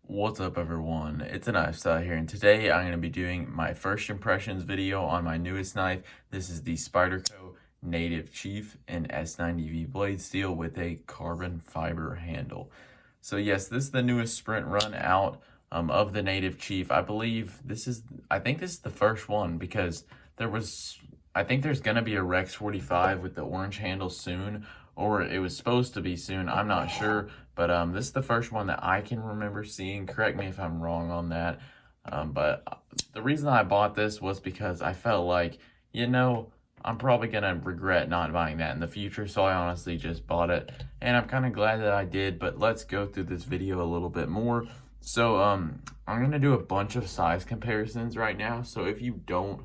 What's up everyone, it's a knife style here, and today I'm going to be doing my first impressions video on my newest knife. This is the Spyderco Native Chief in S90V blade steel with a carbon fiber handle. So yes, this is the newest sprint run out of the Native Chief. I think this is the first one, because I think there's going to be a Rex 45 with the orange handle soon, or it was supposed to be soon, I'm not sure, but this is the first one that I can remember seeing. Correct me if I'm wrong on that, but the reason I bought this was because I felt like, I'm probably gonna regret not buying that in the future, so I honestly just bought it, and I'm kind of glad that I did. But let's go through this video a little bit more. So I'm gonna do a bunch of size comparisons right now, so if you don't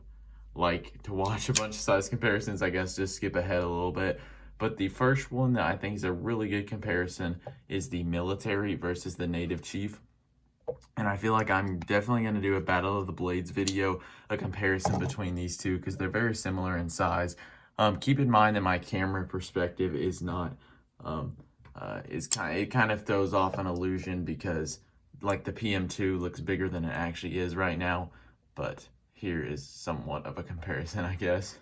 like to watch a bunch of size comparisons, I guess just skip ahead a little bit. But the first one that I think is a really good comparison is the military versus the Native Chief. And I feel like I'm definitely going to do a Battle of the Blades video, a comparison between these two, because they're very similar in size. Keep in mind that my camera perspective is not, it kind of throws off an illusion, because like the PM2 looks bigger than it actually is right now. But here is somewhat of a comparison, I guess.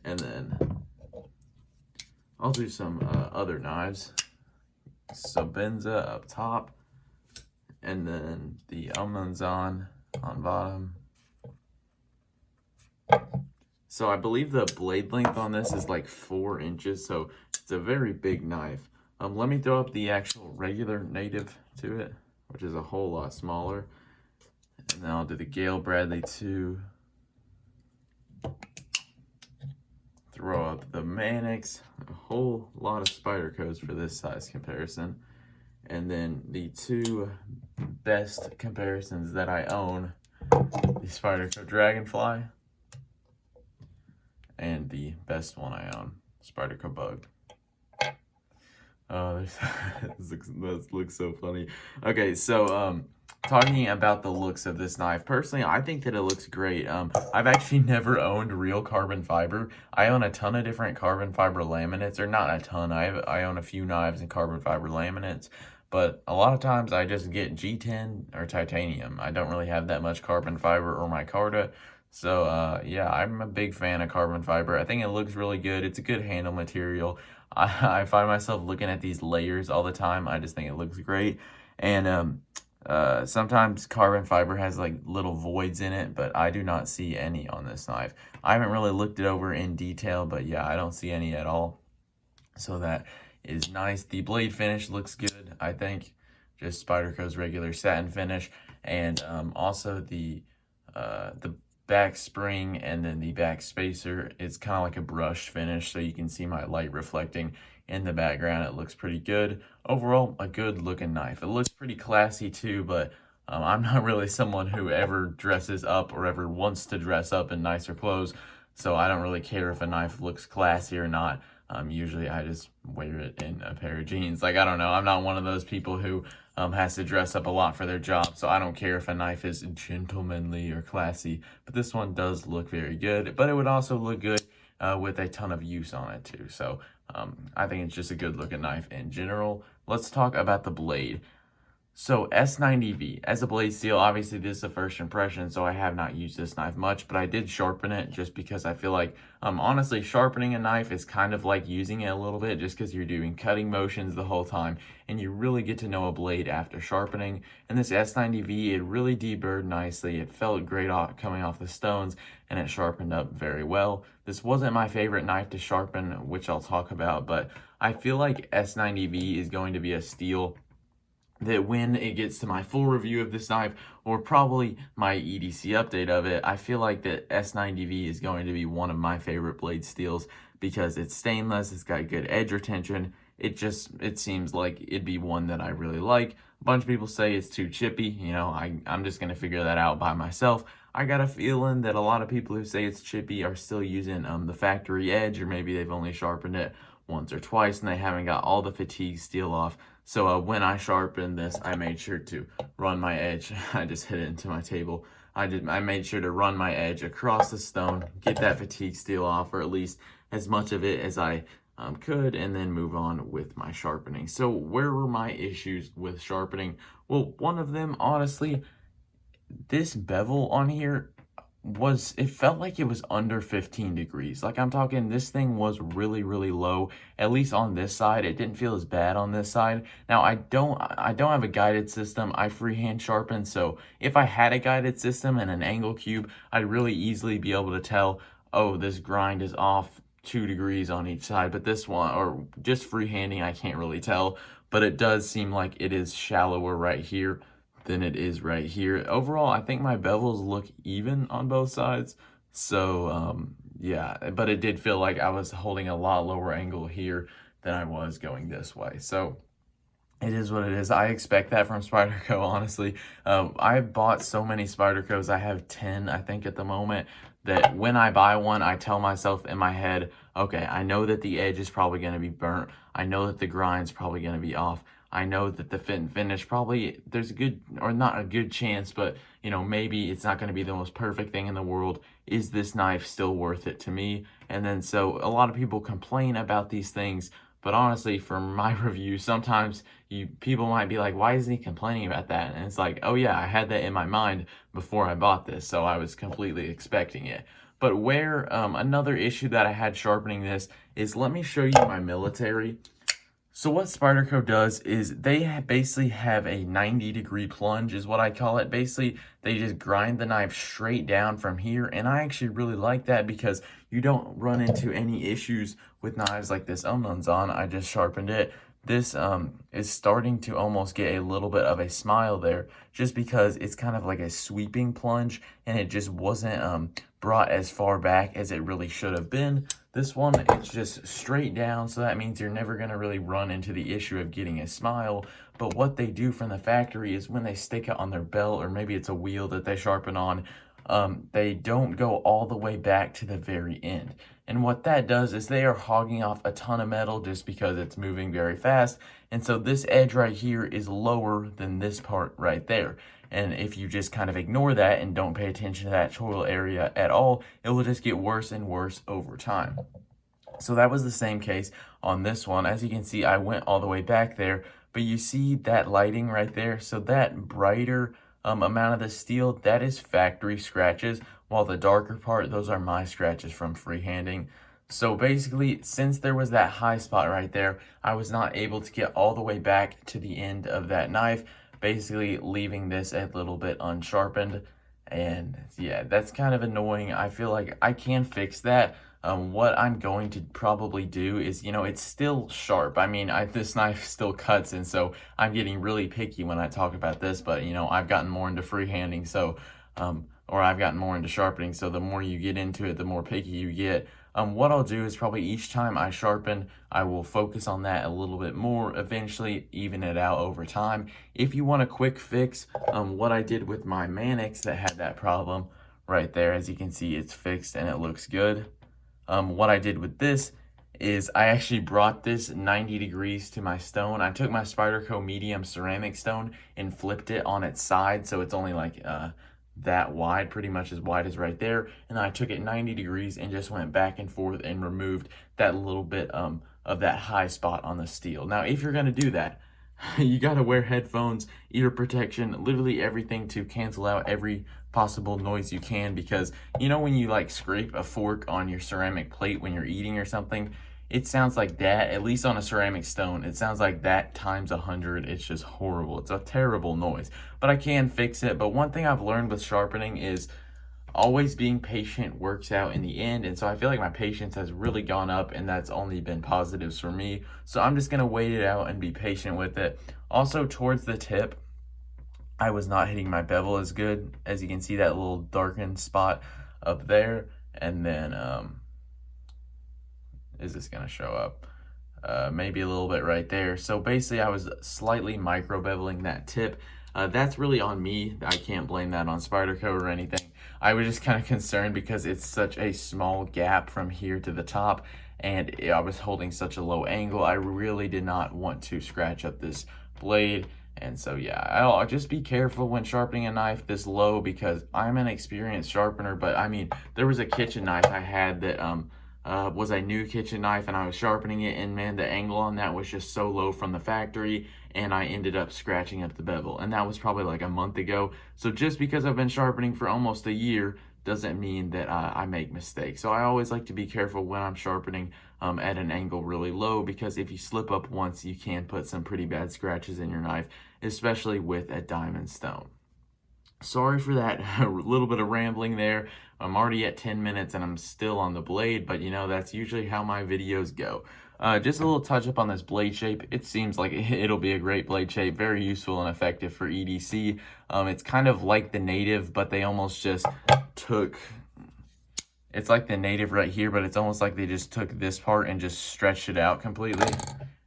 And then I'll do some other knives. Sabenza up top, and then the Almanzon on bottom. So I believe the blade length on this is like 4 inches, so it's a very big knife. Let me throw up the actual regular Native to it, which is a whole lot smaller. And then I'll do the Gale Bradley 2. Throw up the Mannix, a whole lot of Spydercos for this size comparison. And then the two best comparisons that I own, the Spyderco Dragonfly, and the best one I own, Spyderco Bug. Oh, this looks so funny. Okay, so talking about the looks of this knife, personally, I think that it looks great. I've actually never owned real carbon fiber. I own a ton of different carbon fiber laminates, or not a ton. I own a few knives in carbon fiber laminates, but a lot of times I just get G10 or titanium. I don't really have that much carbon fiber or micarta. So yeah, I'm a big fan of carbon fiber. I think it looks really good. It's a good handle material. I find myself looking at these layers all the time. I just think it looks great. And sometimes carbon fiber has like little voids in it, but I do not see any on this knife. I haven't really looked it over in detail, but yeah, I don't see any at all. So that is nice. The blade finish looks good, I think. Just Spyderco's regular satin finish. And also the back spring and then the back spacer, it's kind of like a brushed finish, so you can see my light reflecting in the background. It looks pretty good. Overall, a good looking knife. It looks pretty classy too, but I'm not really someone who ever dresses up or ever wants to dress up in nicer clothes, so I don't really care if a knife looks classy or not. Usually I just wear it in a pair of jeans. Like, I don't know, I'm not one of those people who has to dress up a lot for their job, so I don't care if a knife is gentlemanly or classy. But this one does look very good, but it would also look good with a ton of use on it too. So I think it's just a good looking knife in general. Let's talk about the blade. So S90V, as a blade steel, obviously this is the first impression, so I have not used this knife much, but I did sharpen it just because I feel like, honestly, sharpening a knife is kind of like using it a little bit, just because you're doing cutting motions the whole time, and you really get to know a blade after sharpening. And this S90V, it really deburred nicely. It felt great coming off the stones, and it sharpened up very well. This wasn't my favorite knife to sharpen, which I'll talk about, but I feel like S90V is going to be a steel that when it gets to my full review of this knife, or probably my EDC update of it, I feel like that S90V is going to be one of my favorite blade steels, because it's stainless, it's got good edge retention. It seems like it'd be one that I really like. A bunch of people say it's too chippy. I'm just gonna figure that out by myself. I got a feeling that a lot of people who say it's chippy are still using the factory edge, or maybe they've only sharpened it once or twice and they haven't got all the fatigue steel off. So when I sharpened this, I made sure to run my edge. I just hit it into my table. I made sure to run my edge across the stone, get that fatigue steel off, or at least as much of it as I could, and then move on with my sharpening. So where were my issues with sharpening? Well, one of them, honestly, this bevel on here it felt like it was under 15 degrees. Like, I'm talking, this thing was really, really low, at least on this side. It didn't feel as bad on this side. Now, I don't have a guided system. I freehand sharpen, so if I had a guided system and an angle cube, I'd really easily be able to tell, oh, this grind is off 2 degrees on each side. But this one, or just freehanding, I can't really tell. But it does seem like it is shallower right here than it is right here. Overall, I think my bevels look even on both sides. So, yeah, but it did feel like I was holding a lot lower angle here than I was going this way. So it is what it is. I expect that from Spyderco, honestly. I've bought so many Spydercos. I have 10, I think, at the moment, that when I buy one, I tell myself in my head, okay, I know that the edge is probably going to be burnt. I know that the grind's probably going to be off. I know that the fit and finish probably, there's a good, or not a good chance, but, you know, maybe it's not going to be the most perfect thing in the world. Is this knife still worth it to me? And then, so a lot of people complain about these things, but honestly, for my review, sometimes people might be like, why isn't he complaining about that? And it's like, oh yeah, I had that in my mind before I bought this, so I was completely expecting it. But where, another issue that I had sharpening this is, let me show you my military. So what Spyderco does is they basically have a 90-degree plunge is what I call it. Basically, they just grind the knife straight down from here, and I actually really like that because you don't run into any issues with knives like this. None's on, I just sharpened it. This is starting to almost get a little bit of a smile there just because it's kind of like a sweeping plunge, and it just wasn't brought as far back as it really should have been. This one, it's just straight down, so that means you're never going to really run into the issue of getting a smile. But what they do from the factory is when they stick it on their belt, or maybe it's a wheel that they sharpen on, they don't go all the way back to the very end. And what that does is they are hogging off a ton of metal just because it's moving very fast. And so this edge right here is lower than this part right there. And if you just kind of ignore that and don't pay attention to that choil area at all, it will just get worse and worse over time. So that was the same case on this one. As you can see, I went all the way back there, but you see that lighting right there? So that brighter amount of the steel, that is factory scratches, while the darker part, those are my scratches from freehanding. So basically, since there was that high spot right there, I was not able to get all the way back to the end of that knife, basically leaving this a little bit unsharpened. And yeah, that's kind of annoying. I feel like I can fix that. What I'm going to probably do is, you know, it's still sharp. I mean, this knife still cuts, and so I'm getting really picky when I talk about this, but, you know, I've gotten more into freehanding, so, or I've gotten more into sharpening, so the more you get into it, the more picky you get. What I'll do is probably each time I sharpen, I will focus on that a little bit more, eventually even it out over time. If you want a quick fix, what I did with my Manix that had that problem right there, as you can see, it's fixed and it looks good. What I did with this is I actually brought this 90 degrees to my stone. I took my Spyderco medium ceramic stone and flipped it on its side, so it's only like that wide, pretty much as wide as right there. And then I took it 90 degrees and just went back and forth and removed that little bit of that high spot on the steel. Now, if you're gonna do that, you gotta wear headphones, ear protection, literally everything to cancel out every possible noise you can, because you know when you like scrape a fork on your ceramic plate when you're eating or something, it sounds like that, at least on a ceramic stone, it sounds like that times 100. It's just horrible. It's a terrible noise, but I can fix it. But one thing I've learned with sharpening is always being patient works out in the end. And so I feel like my patience has really gone up, and that's only been positives for me. So I'm just going to wait it out and be patient with it. Also, towards the tip, I was not hitting my bevel as good. As you can see, that little darkened spot up there. And then, is this going to show up? Maybe a little bit right there. So basically, I was slightly micro beveling that tip. That's really on me. I can't blame that on Spyderco or anything. I was just kind of concerned because it's such a small gap from here to the top, and I was holding such a low angle. I really did not want to scratch up this blade. And so yeah, I'll just be careful when sharpening a knife this low, because I'm an experienced sharpener. But I mean, there was a kitchen knife I had that was a new kitchen knife and I was sharpening it, and man, the angle on that was just so low from the factory, and I ended up scratching up the bevel. And that was probably like a month ago. So just because I've been sharpening for almost a year doesn't mean that I make mistakes. So I always like to be careful when I'm sharpening at an angle really low, because if you slip up once, you can put some pretty bad scratches in your knife, especially with a diamond stone. Sorry for that a little bit of rambling there. I'm already at 10 minutes and I'm still on the blade, but you know, that's usually how my videos go. Just a little touch up on this blade shape. It seems like it'll be a great blade shape, very useful and effective for EDC. It's kind of like the native, but they almost just took, it's like the native right here, but it's almost like they just took this part and just stretched it out completely.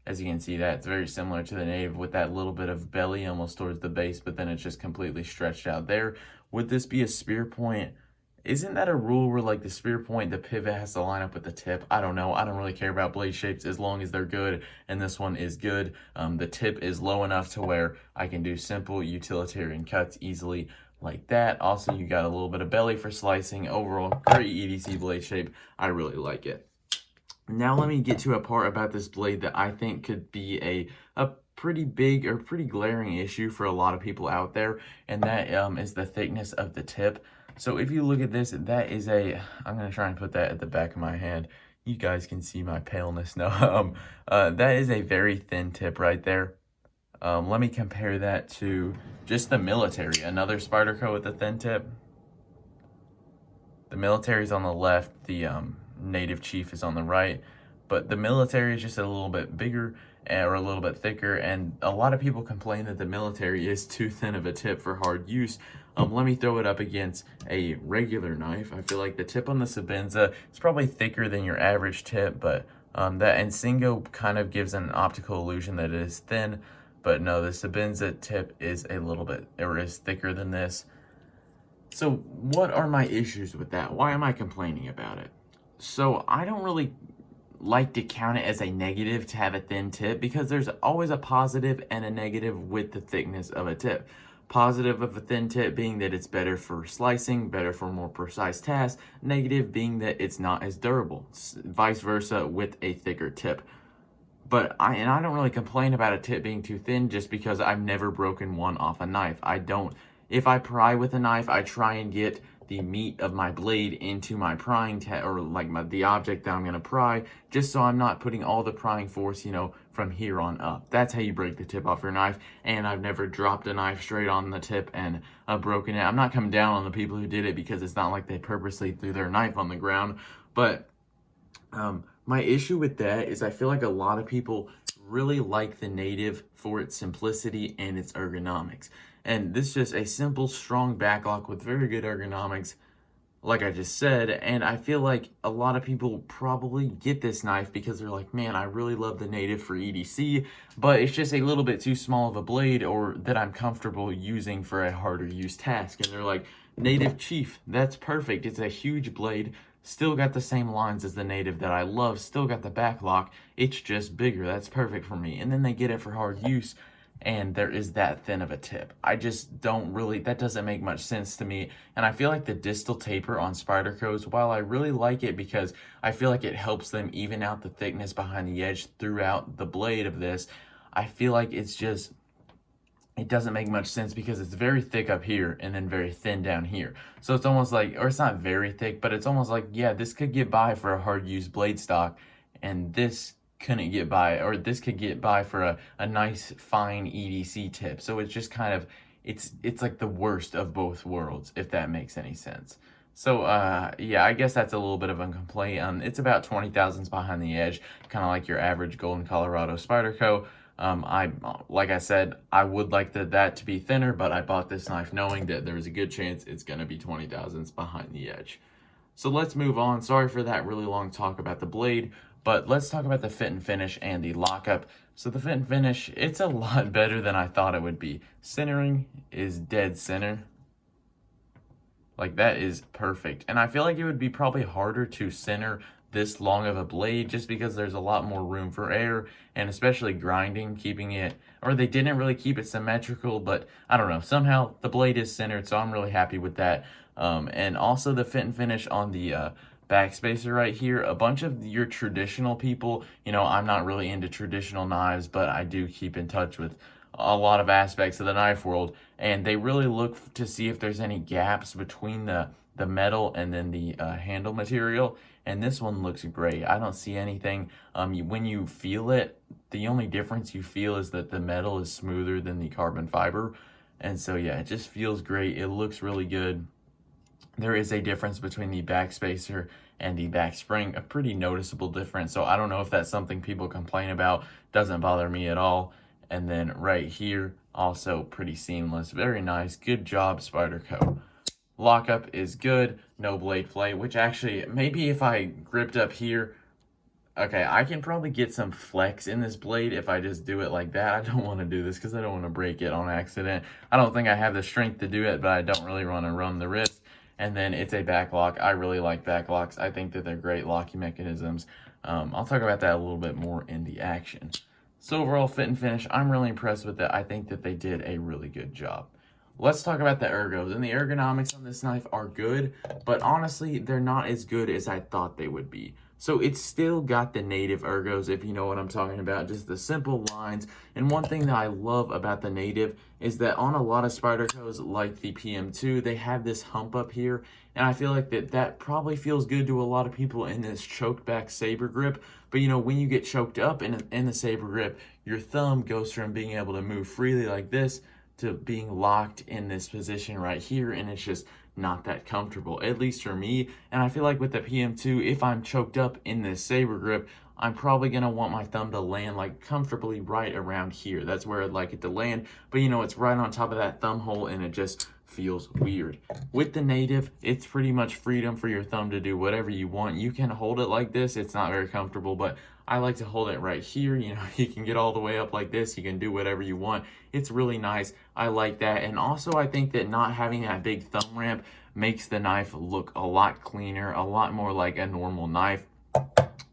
As you can see, that's very similar to the native with that little bit of belly almost towards the base, but then it's just completely stretched out there. Would this be a spear point? Isn't that a rule where like the spear point, the pivot has to line up with the tip? I don't know. I don't really care about blade shapes as long as they're good, and this one is good. The tip is low enough to where I can do simple utilitarian cuts easily like that. Also, you got a little bit of belly for slicing. Overall, great EDC blade shape. I really like it. Now let me get to a part about this blade that I think could be a pretty big or pretty glaring issue for a lot of people out there, and that is the thickness of the tip. So if you look at this, that is I'm going to try and put that at the back of my hand. You guys can see my paleness now. That is a very thin tip right there. Let me compare that to just the military, another Spyderco with a thin tip. The military is on the left, the native chief is on the right, but the military is just a little bit bigger or a little bit thicker, and a lot of people complain that the military is too thin of a tip for hard use. Let me throw it up against a regular knife. I feel like the tip on the Sabenza is probably thicker than your average tip, but that Ensingo kind of gives an optical illusion that it is thin, but no, the Sabenza tip is a little bit, or is thicker than this. So what are my issues with that? Why am I complaining about it? So I don't really like to count it as a negative to have a thin tip, because there's always a positive and a negative with the thickness of a tip. Positive of a thin tip being that it's better for slicing, better for more precise tasks. Negative being that it's not as durable. Vice versa with a thicker tip. But I don't really complain about a tip being too thin just because I've never broken one off a knife. If I pry with a knife, I try and get the meat of my blade into my prying or like the object that I'm going to pry, just so I'm not putting all the prying force, you know, from here on up. That's how you break the tip off your knife, and I've never dropped a knife straight on the tip and broken it. I'm not coming down on the people who did it, because it's not like they purposely threw their knife on the ground, but my issue with that is I feel like a lot of people really like the native for its simplicity and its ergonomics. And this is just a simple, strong backlock with very good ergonomics, like I just said. And I feel like a lot of people probably get this knife because they're like, man, I really love the native for EDC, but it's just a little bit too small of a blade, or that I'm comfortable using for a harder use task. And they're like, native chief, that's perfect. It's a huge blade. Still got the same lines as the native that I love. Still got the backlock. It's just bigger. That's perfect for me. And then they get it for hard use, and there is that thin of a tip. I just don't really, that doesn't make much sense to me. And I feel like the distal taper on Spyderco's, while I really like it because I feel like it helps them even out the thickness behind the edge throughout the blade of this, I feel like it's just, it doesn't make much sense because it's very thick up here and then very thin down here. So it's almost like, or it's not very thick, but it's almost like, yeah, this could get by for a hard use blade stock, and this couldn't get by, or this could get by for a nice fine EDC tip. So it's just kind of, it's like the worst of both worlds, if that makes any sense. So yeah, I guess that's a little bit of a complaint. It's about 20 thousandths behind the edge, kind of like your average Golden Colorado Spyderco. Like I said, I would like that to be thinner, but I bought this knife knowing that there's a good chance it's going to be 20 thousandths behind the edge. So let's move on. Sorry for that really long talk about the blade, but let's talk about the fit and finish and the lockup. So the fit and finish, it's a lot better than I thought it would be. Centering is dead center. Like, that is perfect. And I feel like it would be probably harder to center this long of a blade just because there's a lot more room for error, and especially grinding, keeping it, or they didn't really keep it symmetrical, but I don't know, somehow the blade is centered, so I'm really happy with that. And also the fit and finish on the backspacer right here. A bunch of your traditional people, you know, I'm not really into traditional knives, but I do keep in touch with a lot of aspects of the knife world, and they really look to see if there's any gaps between the metal and then the handle material. And this one looks great. I don't see anything. When you feel it, the only difference you feel is that the metal is smoother than the carbon fiber. And so yeah, it just feels great. It looks really good. There is a difference between the backspacer and the back spring, a pretty noticeable difference. So I don't know if that's something people complain about. Doesn't bother me at all. And then right here, also pretty seamless. Very nice. Good job, Spyderco. Lockup is good. No blade play, which actually, maybe if I gripped up here, okay, I can probably get some flex in this blade if I just do it like that. I don't want to do this because I don't want to break it on accident. I don't think I have the strength to do it, but I don't really want to run the risk. And then it's a back lock. I really like back locks. I think that they're great locking mechanisms. I'll talk about that a little bit more in the action. So overall fit and finish, I'm really impressed with it. I think that they did a really good job. Let's talk about the ergos. And the ergonomics on this knife are good, but honestly, they're not as good as I thought they would be. So it's still got the native ergos, if you know what I'm talking about, just the simple lines. And one thing that I love about the native is that on a lot of Spydercos, like the PM2, they have this hump up here. And I feel like that probably feels good to a lot of people in this choked back saber grip. But you know, when you get choked up in the saber grip, your thumb goes from being able to move freely like this to being locked in this position right here, and it's just not that comfortable, at least for me. And I feel like with the PM2, if I'm choked up in this saber grip, I'm probably gonna want my thumb to land like comfortably right around here. That's where I'd like it to land, but you know, it's right on top of that thumb hole, and it just feels weird. With the native, it's pretty much freedom for your thumb to do whatever you want. You can hold it like this. It's not very comfortable, but I like to hold it right here. You know, you can get all the way up like this. You can do whatever you want. It's really nice. I like that. And also, I think that not having that big thumb ramp makes the knife look a lot cleaner, a lot more like a normal knife.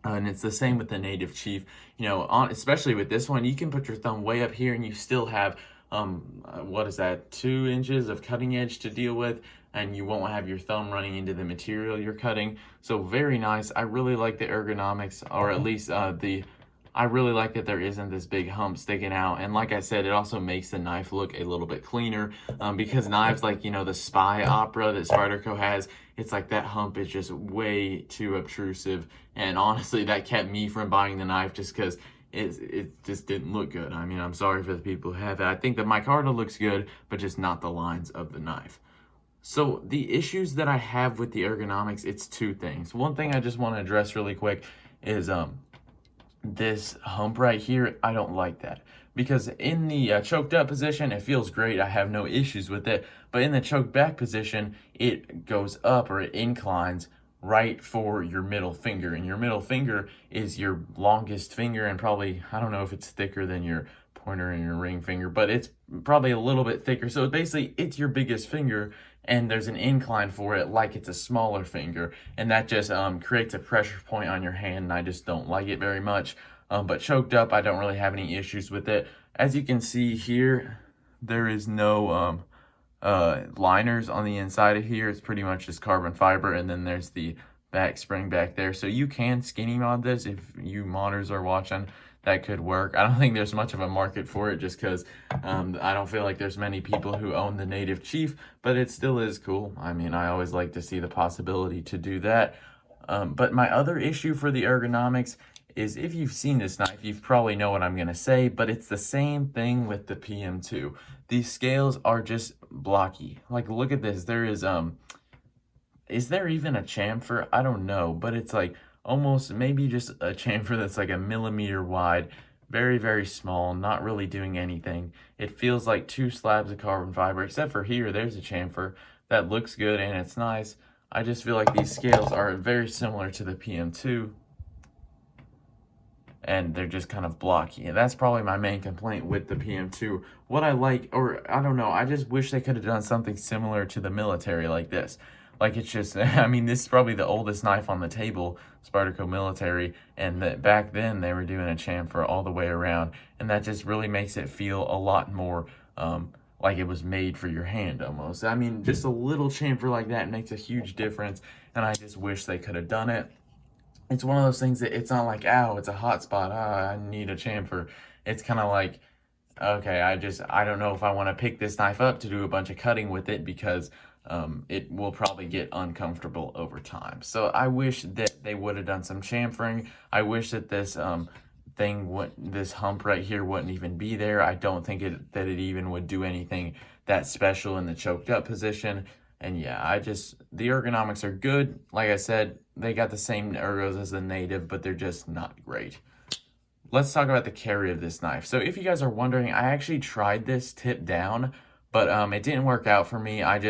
And it's the same with the Native Chief. You know, especially with this one, you can put your thumb way up here and you still have, what is that, 2 inches of cutting edge to deal with, and you won't have your thumb running into the material you're cutting. So very nice. I really like the ergonomics, or at least I really like that there isn't this big hump sticking out. And like I said, it also makes the knife look a little bit cleaner, because knives like, you know, the Spy Opera that Spyderco has, it's like that hump is just way too obtrusive. And honestly, that kept me from buying the knife just because it just didn't look good. I mean, I'm sorry for the people who have it. I think the micarta looks good, but just not the lines of the knife. So the issues that I have with the ergonomics, it's 2 things. One thing I just want to address really quick is this hump right here. I don't like that, because in the choked up position, it feels great. I have no issues with it. But in the choked back position, it goes up, or it inclines right for your middle finger. And your middle finger is your longest finger, and probably, I don't know if it's thicker than your pointer and your ring finger, but it's probably a little bit thicker. So basically, it's your biggest finger, and there's an incline for it like it's a smaller finger, and that just creates a pressure point on your hand, and I just don't like it very much. But choked up, I don't really have any issues with it. As you can see here, there is no liners on the inside of here. It's pretty much just carbon fiber, and then there's the back spring back there. So you can skinny mod this if you modders are watching. That could work. I don't think there's much of a market for it, just because I don't feel like there's many people who own the Native Chief, but it still is cool. I mean, I always like to see the possibility to do that. But my other issue for the ergonomics is, if you've seen this knife, you probably know what I'm going to say, but it's the same thing with the PM2. These scales are just blocky. Like, look at this. There is there even a chamfer? I don't know, but it's like almost maybe just a chamfer that's like a millimeter wide, very, very small, not really doing anything. It feels like 2 slabs of carbon fiber, except for here, there's a chamfer that looks good and it's nice. I just feel like these scales are very similar to the PM2, and they're just kind of blocky. And that's probably my main complaint with the PM2. What I like, or I don't know, I just wish they could have done something similar to the military like this. Like, it's just, I mean, this is probably the oldest knife on the table, Spyderco Military, and that back then they were doing a chamfer all the way around, and that just really makes it feel a lot more like it was made for your hand almost. I mean, just a little chamfer like that makes a huge difference, and I just wish they could have done it. It's one of those things that it's not like, ow, it's a hot spot, I need a chamfer. It's kind of like, okay, I don't know if I want to pick this knife up to do a bunch of cutting with it, because it will probably get uncomfortable over time. So I wish that they would have done some chamfering. I wish that this this hump right here wouldn't even be there. I don't think that it even would do anything that special in the choked up position. And yeah, the ergonomics are good. Like I said, they got the same ergos as the native, but they're just not great. Let's talk about the carry of this knife. So if you guys are wondering, I actually tried this tip down, but it didn't work out for me. I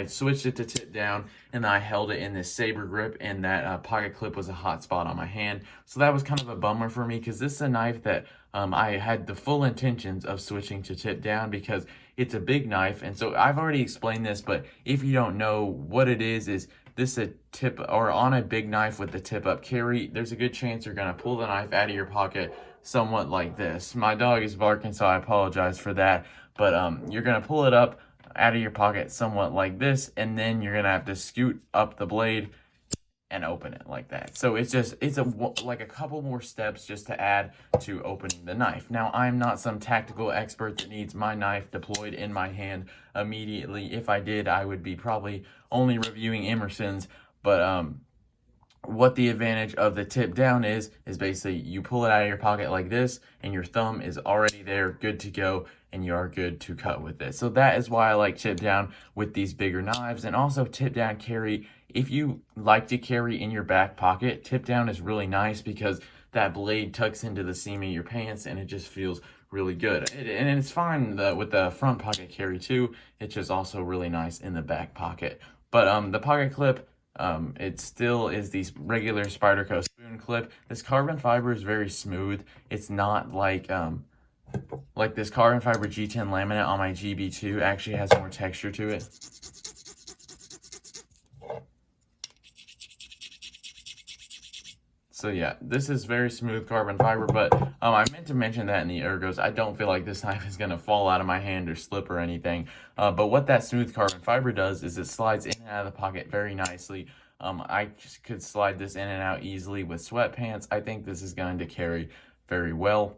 switched it to tip down, and I held it in this saber grip, and that pocket clip was a hot spot on my hand. So that was kind of a bummer for me, because this is a knife that I had the full intentions of switching to tip down, because it's a big knife. And so I've already explained this, but if you don't know what it is this a tip, or on a big knife with the tip up carry, there's a good chance you're gonna pull the knife out of your pocket somewhat like this. My dog is barking, so I apologize for that. But you're gonna pull it up out of your pocket somewhat like this, and then you're gonna have to scoot up the blade and open it like that. So it's like a couple more steps just to add to opening the knife. Now, I'm not some tactical expert that needs my knife deployed in my hand immediately. If I did, I would be probably only reviewing Emerson's. But what the advantage of the tip down is basically you pull it out of your pocket like this, and your thumb is already there, good to go, and you are good to cut with it. So that is why I like tip down with these bigger knives. And also tip down carry, if you like to carry in your back pocket, tip down is really nice, because that blade tucks into the seam of your pants, and it just feels really good. And it's fine with the front pocket carry too. It's just also really nice in the back pocket. But the pocket clip, it still is the regular Spyderco spoon clip. This carbon fiber is very smooth. It's not like this carbon fiber G10 laminate on my GB2 actually has more texture to it. So yeah, this is very smooth carbon fiber, but I meant to mention that in the ergos, I don't feel like this knife is going to fall out of my hand or slip or anything. But what that smooth carbon fiber does is it slides in and out of the pocket very nicely. I just could slide this in and out easily with sweatpants. I think this is going to carry very well.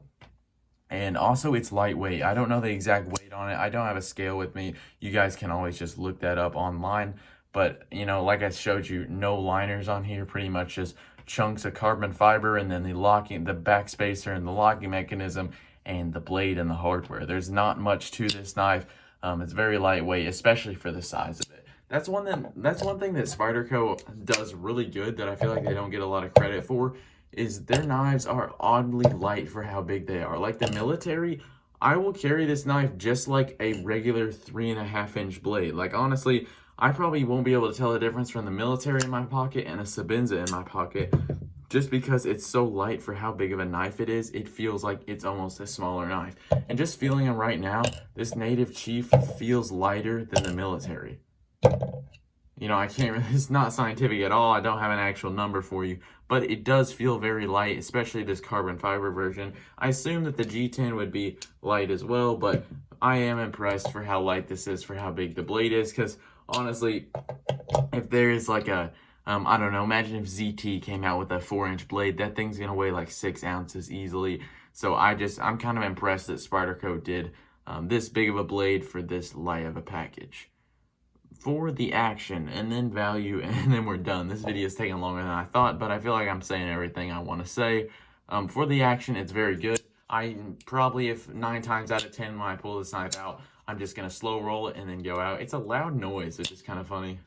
And also, it's lightweight. I don't know the exact weight on it. I don't have a scale with me. You guys can always just look that up online. But, you know, like I showed you, no liners on here, pretty much just chunks of carbon fiber, and then the back spacer and the locking mechanism and the blade and the hardware. There's not much to this knife. It's very lightweight, especially for the size of it. That's one thing that Spyderco does really good that I feel like they don't get a lot of credit for, is their knives are oddly light for how big they are. Like the military, I will carry this knife just like a regular 3.5-inch blade. Like, honestly, I probably won't be able to tell the difference from the military in my pocket and a Sabinza in my pocket, just because it's so light for how big of a knife it is. It feels like it's almost a smaller knife. And just feeling them right now, this Native Chief feels lighter than the military. You know, it's not scientific at all. I don't have an actual number for you, but it does feel very light, especially this carbon fiber version. I assume that the G10 would be light as well, but I am impressed for how light this is for how big the blade is, because honestly, if there is like a, I don't know, imagine if ZT came out with a 4-inch blade, that thing's gonna weigh like 6 ounces easily. So I'm kind of impressed that Spyderco did this big of a blade for this light of a package. For the action and then value, and then we're done. This video is taking longer than I thought, but I feel like I'm saying everything I want to say. For the action, it's very good. I probably, if 9 times out of 10 when I pull this knife out, I'm just going to slow roll it and then go out. It's a loud noise, which is kind of funny.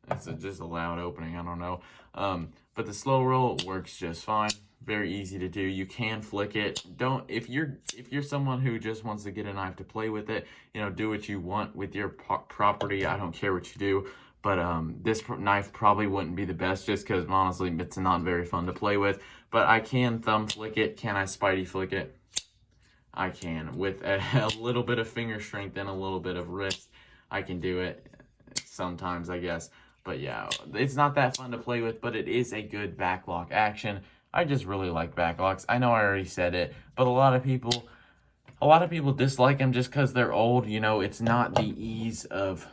It's just a loud opening, I don't know. But the slow roll works just fine. Very easy to do. You can flick it. If you're someone who just wants to get a knife to play with it, you know, do what you want with your property. I don't care what you do. But this knife probably wouldn't be the best, just because honestly it's not very fun to play with. But I can thumb flick it. Can I Spidey flick it? I can. With a little bit of finger strength and a little bit of wrist, I can do it sometimes, I guess. But yeah, it's not that fun to play with, but it is a good backlock action. I just really like backlocks. I know I already said it, but a lot of people a lot of people dislike them just because they're old. You know, it's not the ease of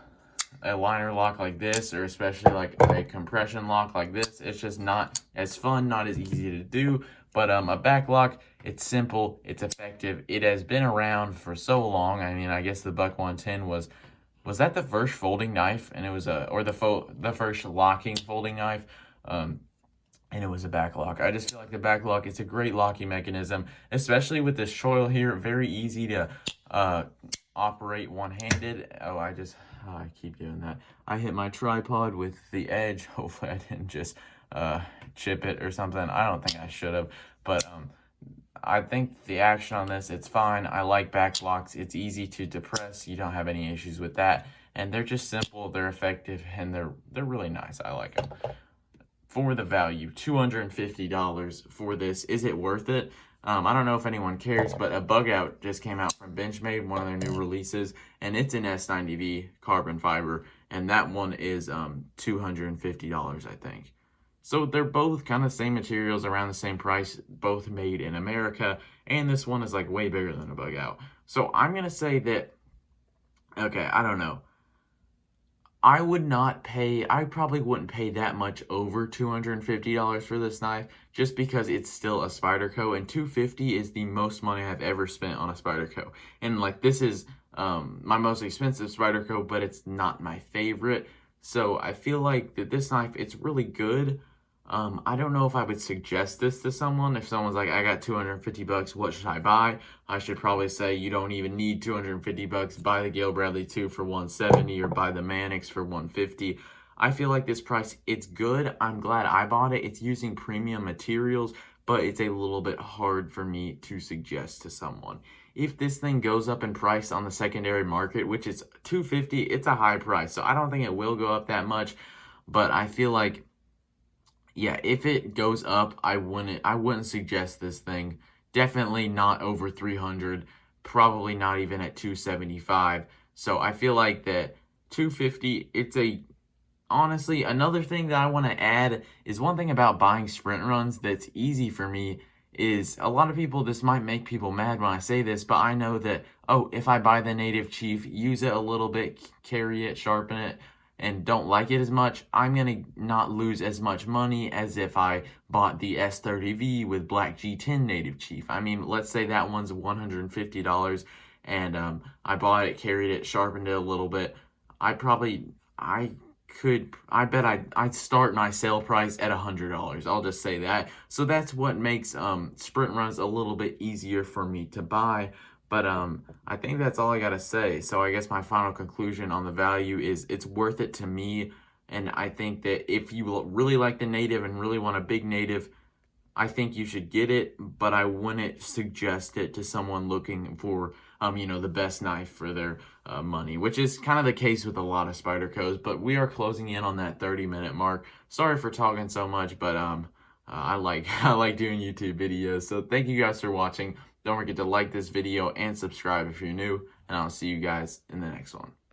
a liner lock like this, or especially like a compression lock like this. It's just not as fun, not as easy to do. But a back lock, it's simple, it's effective. It has been around for so long. I mean, I guess the Buck 110 was that the first folding knife, and it was the first locking folding knife. And it was a back lock. I just feel like the back lock, it's a great locking mechanism, especially with this choil here. Very easy to operate one-handed. I keep doing that. I hit my tripod with the edge. Hopefully I didn't just chip it or something. I don't think I should have, but I think the action on this, it's fine. I like back locks. It's easy to depress. You don't have any issues with that, and they're just simple. They're effective, and they're really nice. I like them. For the value, $250 for this. Is it worth it? I don't know if anyone cares, but a Bug Out just came out from Benchmade, one of their new releases, and it's an S90V carbon fiber, and that one is $250, I think. So they're both kind of same materials, around the same price, both made in America, and this one is like way bigger than a Bug Out. So I'm going to say that, okay, I don't know. I probably wouldn't pay that much over $250 for this knife, just because it's still a Spyderco, and $250 is the most money I've ever spent on a Spyderco. And like, this is my most expensive Spyderco, but it's not my favorite. So I feel like that this knife, it's really good. I don't know if I would suggest this to someone. If someone's like, I got $250, what should I buy? I should probably say you don't even need $250. Buy the Gale Bradley 2 for $170 or buy the Mannix for $150. I feel like this price, it's good. I'm glad I bought it. It's using premium materials, but it's a little bit hard for me to suggest to someone. If this thing goes up in price on the secondary market, which is $250, it's a high price. So I don't think it will go up that much, but I feel like, yeah, if it goes up, I wouldn't suggest this thing. Definitely not over 300, probably not even at 275. So I feel like that 250, honestly, another thing that I want to add is, one thing about buying sprint runs that's easy for me is, a lot of people, this might make people mad when I say this, but I know that, oh, if I buy the Native Chief, use it a little bit, carry it, sharpen it, and don't like it as much, I'm going to not lose as much money as if I bought the S90V with Black G10 Native Chief. I mean, let's say that one's $150, and I bought it, carried it, sharpened it a little bit. I'd start my sale price at $100. I'll just say that. So that's what makes sprint runs a little bit easier for me to buy. But I think that's all I gotta say. So I guess my final conclusion on the value is, it's worth it to me. And I think that if you really like the Native and really want a big Native, I think you should get it, but I wouldn't suggest it to someone looking for, the best knife for their money, which is kind of the case with a lot of Spydercos. But we are closing in on that 30-minute mark. Sorry for talking so much, but I like doing YouTube videos. So thank you guys for watching. Don't forget to like this video and subscribe if you're new, and I'll see you guys in the next one.